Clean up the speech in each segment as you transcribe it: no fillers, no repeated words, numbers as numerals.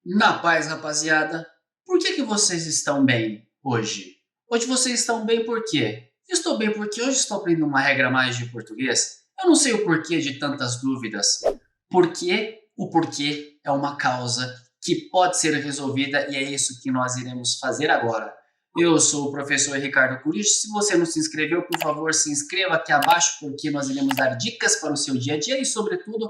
Na paz, rapaziada. Por que vocês estão bem hoje? Hoje vocês estão bem por quê? Estou bem porque hoje estou aprendendo uma regra a mais de português. Eu não sei o porquê de tantas dúvidas. O porquê é uma causa que pode ser resolvida e é isso que nós iremos fazer agora. Eu sou o professor Ricardo Curish. Se você não se inscreveu, por favor, se inscreva aqui abaixo porque nós iremos dar dicas para o seu dia a dia e, sobretudo,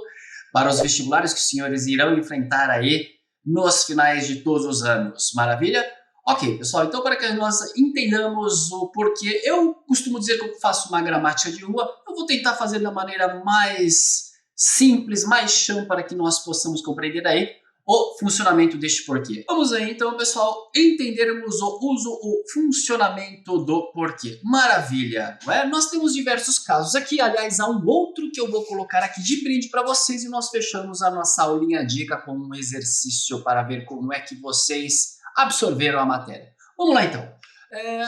para os vestibulares que os senhores irão enfrentar aí nos finais de todos os anos. Maravilha? Ok, pessoal, então para que nós entendamos o porquê, eu costumo dizer que eu faço uma gramática de rua, eu vou tentar fazer da maneira mais simples, mais chã, para que nós possamos compreender aí o funcionamento deste porquê. Vamos aí então, pessoal, entendermos o funcionamento do porquê. Maravilha! Não é? Nós temos diversos casos aqui, aliás, há um outro que eu vou colocar aqui de brinde para vocês e nós fechamos a nossa aulinha dica com um exercício para ver como é que vocês absorveram a matéria. Vamos lá então.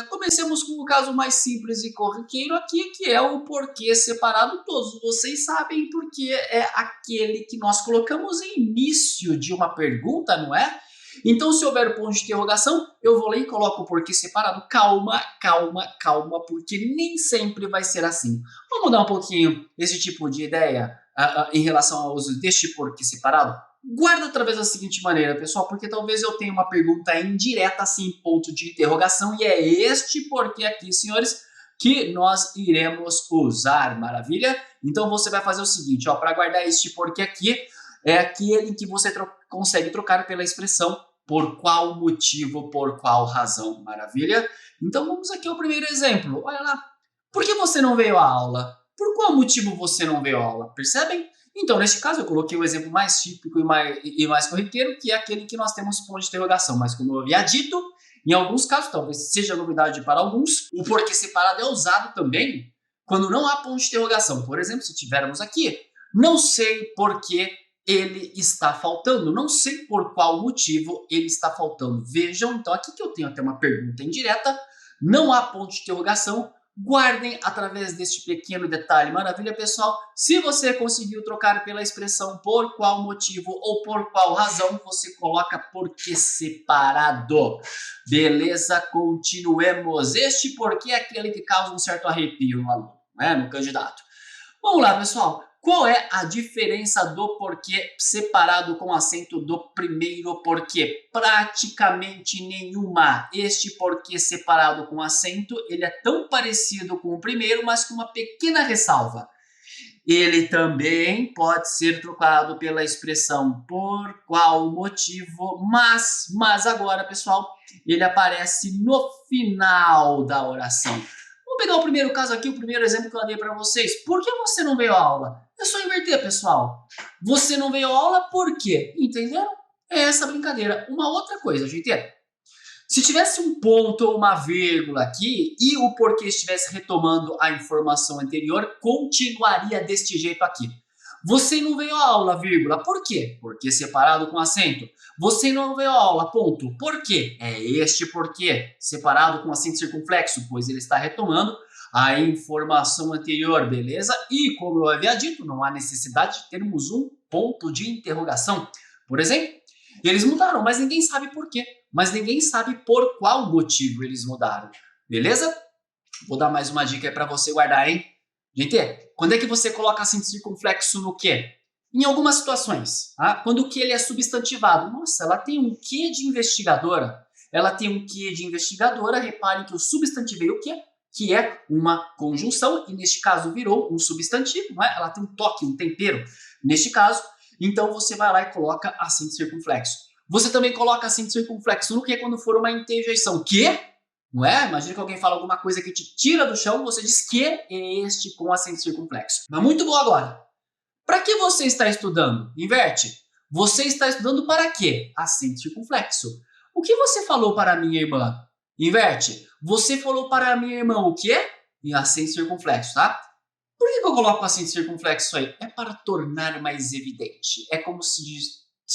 Comecemos com o caso mais simples e corriqueiro aqui, que é o porquê separado. Todos vocês sabem, porque é aquele que nós colocamos em início de uma pergunta, não é? Então, se houver ponto de interrogação, eu vou lá e coloco o porquê separado. Calma, calma, calma, porque nem sempre vai ser assim. Vamos mudar um pouquinho esse tipo de ideia em relação ao uso deste porquê separado? Guarda através da seguinte maneira, pessoal, porque talvez eu tenha uma pergunta indireta, assim, ponto de interrogação, e é este porquê aqui, senhores, que nós iremos usar, maravilha? Então você vai fazer o seguinte, para guardar este porquê aqui, é aquele que você consegue trocar pela expressão por qual motivo, por qual razão, maravilha? Então vamos aqui ao primeiro exemplo, olha lá. Por que você não veio à aula? Por qual motivo você não veio à aula? Percebem? Então, neste caso, eu coloquei o exemplo mais típico e mais corriqueiro, que é aquele que nós temos ponto de interrogação. Mas, como eu havia dito, em alguns casos, talvez seja novidade para alguns, o porquê separado é usado também quando não há ponto de interrogação. Por exemplo, se tivermos aqui, não sei por que ele está faltando, não sei por qual motivo ele está faltando. Vejam, então, aqui que eu tenho até uma pergunta indireta, não há ponto de interrogação. Guardem através deste pequeno detalhe. Maravilha, pessoal? Se você conseguiu trocar pela expressão por qual motivo ou por qual razão, você coloca porquê separado. Beleza? Continuemos. Este porquê é aquele que causa um certo arrepio no aluno, né? No candidato. Vamos lá, pessoal. Qual é a diferença do porquê separado com acento do primeiro porquê? Praticamente nenhuma. Este porquê separado com acento, ele é tão parecido com o primeiro, mas com uma pequena ressalva. Ele também pode ser trocado pela expressão por qual motivo, mas agora, pessoal, ele aparece no final da oração. Vamos pegar o primeiro caso aqui, o primeiro exemplo que eu dei para vocês. Por que você não veio à aula? É só inverter, pessoal. Você não veio à aula por quê? Entenderam? É essa brincadeira. Uma outra coisa, gente. Se tivesse um ponto ou uma vírgula aqui e o porquê estivesse retomando a informação anterior, continuaria deste jeito aqui. Você não veio à aula, vírgula. Por quê? Porque separado com acento. Você não veio à aula, ponto. Por quê? É este porquê, separado com acento circunflexo, pois ele está retomando a informação anterior, beleza? E, como eu havia dito, não há necessidade de termos um ponto de interrogação. Por exemplo, eles mudaram, mas ninguém sabe por quê. Mas ninguém sabe por qual motivo eles mudaram, beleza? Vou dar mais uma dica aí para você guardar, hein? Gente, quando é que você coloca acento circunflexo no quê? Em algumas situações, tá? Quando o que ele é substantivado. Nossa, ela tem um quê de investigadora? Ela tem um quê de investigadora. Reparem que eu substantivei o quê? Que é uma conjunção, e neste caso virou um substantivo, não é? Ela tem um toque, um tempero, neste caso. Então você vai lá e coloca acento circunflexo. Você também coloca acento circunflexo no que quando for uma interjeição. Que? Não é? Imagina que alguém fala alguma coisa que te tira do chão, você diz que é este com acento circunflexo. Mas muito bom agora. Para que você está estudando? Inverte. Você está estudando para quê? Acento circunflexo. O que você falou para a minha irmã? Inverte. Você falou para a minha irmã o quê? Em acento circunflexo, tá? Por que eu coloco acento circunflexo aí? É para tornar mais evidente. É como se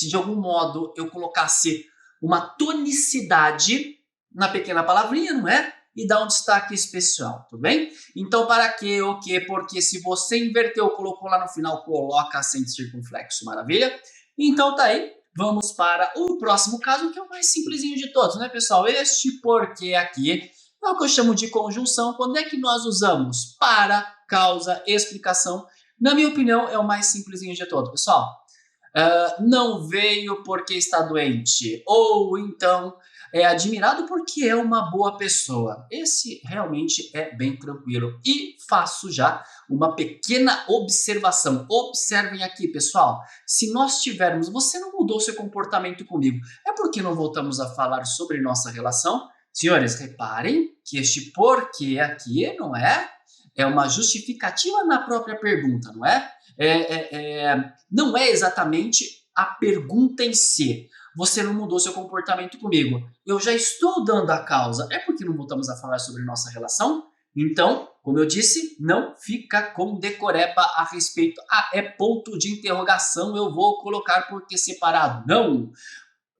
de algum modo eu colocasse uma tonicidade na pequena palavrinha, não é? E dar um destaque especial, tudo bem? Então, para quê, o quê, porque se você inverteu, colocou lá no final, coloca acento circunflexo, maravilha? Então, tá aí. vamos para o próximo caso, que é o mais simplesinho de todos, né, pessoal? Este porquê aqui é o que eu chamo de conjunção. Quando é que nós usamos? Para, causa, explicação. Na minha opinião, é o mais simplesinho de todos, pessoal. Não veio porque está doente, ou então é admirado porque é uma boa pessoa. Esse realmente é bem tranquilo. E faço já uma pequena observação. Observem aqui, pessoal. Se nós tivermos, você não mudou seu comportamento comigo, é porque não voltamos a falar sobre nossa relação? Senhores, reparem que este porquê aqui, não é? É uma justificativa na própria pergunta, não é? Não é exatamente a pergunta em si. Você não mudou seu comportamento comigo. Eu já estou dando a causa. É porque não voltamos a falar sobre nossa relação? Então, como eu disse, não fica com decoreba a respeito. É ponto de interrogação. Eu vou colocar porque separado. Não!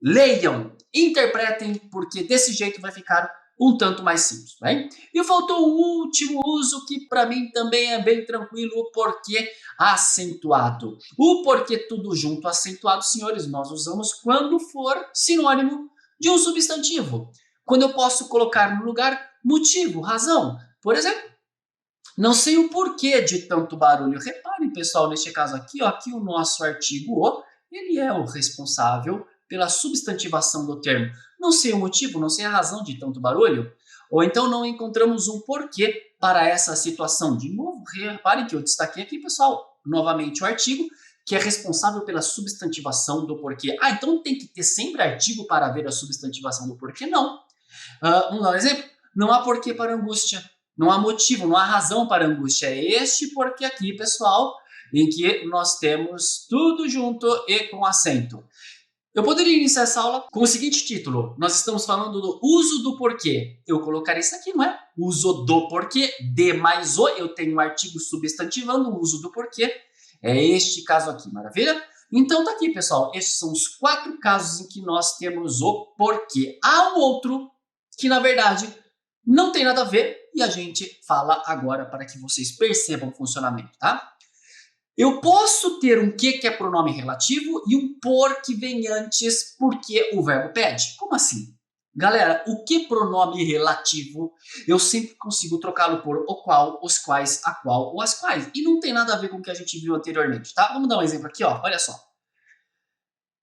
Leiam, interpretem, porque desse jeito vai ficar um tanto mais simples, bem? E faltou o último uso que para mim também é bem tranquilo, o porquê acentuado. O porquê tudo junto acentuado, senhores, nós usamos quando for sinônimo de um substantivo. Quando eu posso colocar no lugar motivo, razão. Por exemplo, não sei o porquê de tanto barulho. Reparem, pessoal, neste caso aqui, ó, aqui o nosso artigo o, ele é o responsável pela substantivação do termo. Não sei o motivo, não sei a razão de tanto barulho, ou então não encontramos um porquê para essa situação. De novo, reparem que eu destaquei aqui, pessoal, novamente o artigo, que é responsável pela substantivação do porquê. Então tem que ter sempre artigo para ver a substantivação do porquê? Não. Vamos dar um exemplo? Não há porquê para angústia, não há motivo, não há razão para angústia. É este porquê aqui, pessoal, em que nós temos tudo junto e com acento. Eu poderia iniciar essa aula com o seguinte título. Nós estamos falando do uso do porquê. Eu colocaria isso aqui, não é? Uso do porquê, de mais o. Eu tenho um artigo substantivando o uso do porquê. É este caso aqui, maravilha? Então tá aqui, pessoal. Estes são os 4 casos em que nós temos o porquê. Há um outro que, na verdade, não tem nada a ver e a gente fala agora para que vocês percebam o funcionamento, tá? Eu posso ter um que é pronome relativo e um por que vem antes porque o verbo pede. Como assim? Galera, o que pronome relativo, eu sempre consigo trocá-lo por o qual, os quais, a qual ou as quais. E não tem nada a ver com o que a gente viu anteriormente, tá? Vamos dar um exemplo aqui, ó. Olha só.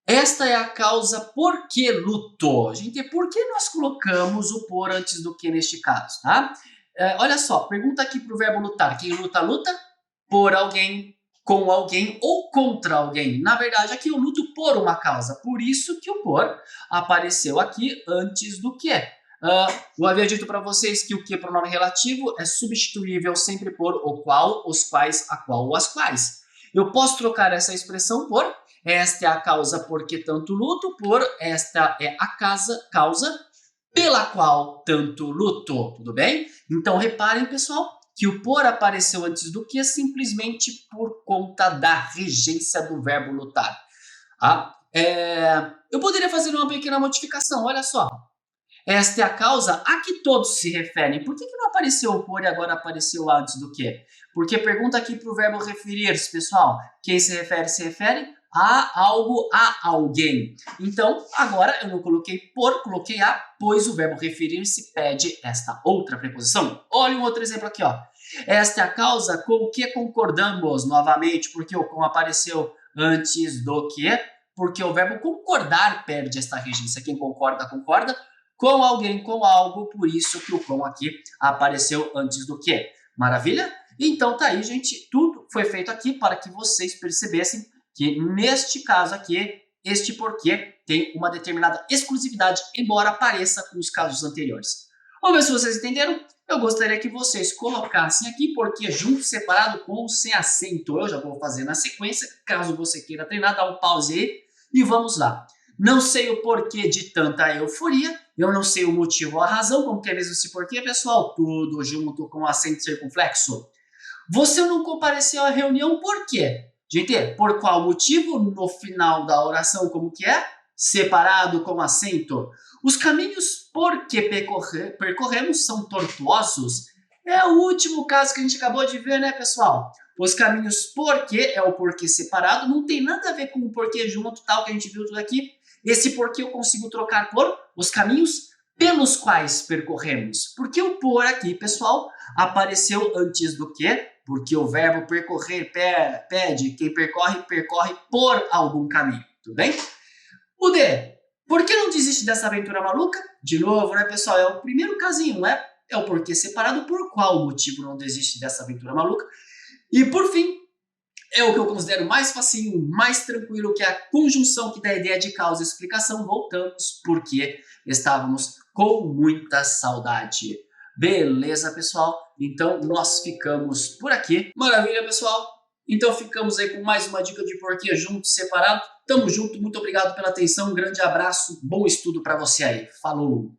Esta é a causa por que lutou. Gente, por que nós colocamos o por antes do que neste caso, tá? Olha só, pergunta aqui para o verbo lutar. Quem luta, luta por alguém, com alguém ou contra alguém. Na verdade, aqui eu luto por uma causa. Por isso que o por apareceu aqui antes do que. Eu havia dito para vocês que o que pronome relativo é substituível sempre por o qual, os quais, a qual ou as quais. Eu posso trocar essa expressão por esta é a causa porque tanto luto, por esta é a causa pela qual tanto luto. Tudo bem? Então, reparem, pessoal, que o por apareceu antes do que simplesmente por conta da regência do verbo lutar. Eu poderia fazer uma pequena modificação, olha só. Esta é a causa a que todos se referem. Por que não apareceu o por e agora apareceu antes do que? Porque pergunta aqui para o verbo referir-se, pessoal. Quem se refere a algo, a alguém. Então, agora eu não coloquei por, coloquei a, pois o verbo referir-se pede esta outra preposição. Olha um outro exemplo aqui, ó. Esta é a causa com o que concordamos, novamente, porque o com apareceu antes do que, porque o verbo concordar perde esta regência. Quem concorda, concorda com alguém, com algo, por isso que o com aqui apareceu antes do que. Maravilha? Então tá aí, gente, tudo foi feito aqui para que vocês percebessem que neste caso aqui, este porquê tem uma determinada exclusividade, embora pareça com os casos anteriores. Vamos ver se vocês entenderam? Eu gostaria que vocês colocassem aqui porquê junto, separado com ou sem acento. Eu já vou fazer na sequência, caso você queira treinar, dá um pause aí e vamos lá. Não sei o porquê de tanta euforia, eu não sei o motivo ou a razão, como que é mesmo esse porquê, pessoal? Tudo junto com acento circunflexo. Você não compareceu à reunião por quê? Gente, por qual motivo? No final da oração, como que é? Separado com acento. Os caminhos por que percorremos são tortuosos. É o último caso que a gente acabou de ver, né, pessoal? Os caminhos porquê é o porquê separado, não tem nada a ver com o porquê junto, tal, que a gente viu tudo aqui. Esse porquê eu consigo trocar por os caminhos pelos quais percorremos. Porque o por aqui, pessoal, apareceu antes do que? Porque o verbo percorrer pede, quem percorre, percorre por algum caminho, tudo bem? O D, por que não desiste dessa aventura maluca? De novo, né, pessoal? É o primeiro casinho, né? É o porquê separado, por qual motivo não desiste dessa aventura maluca. E por fim, é o que eu considero mais facinho, mais tranquilo, que é a conjunção que dá a ideia de causa e explicação. Voltamos porque estávamos com muita saudade. Beleza, pessoal? Então nós ficamos por aqui. Maravilha, pessoal? Então ficamos aí com mais uma dica de porquê junto, separado. Tamo junto, muito obrigado pela atenção, um grande abraço, bom estudo para você aí. Falou!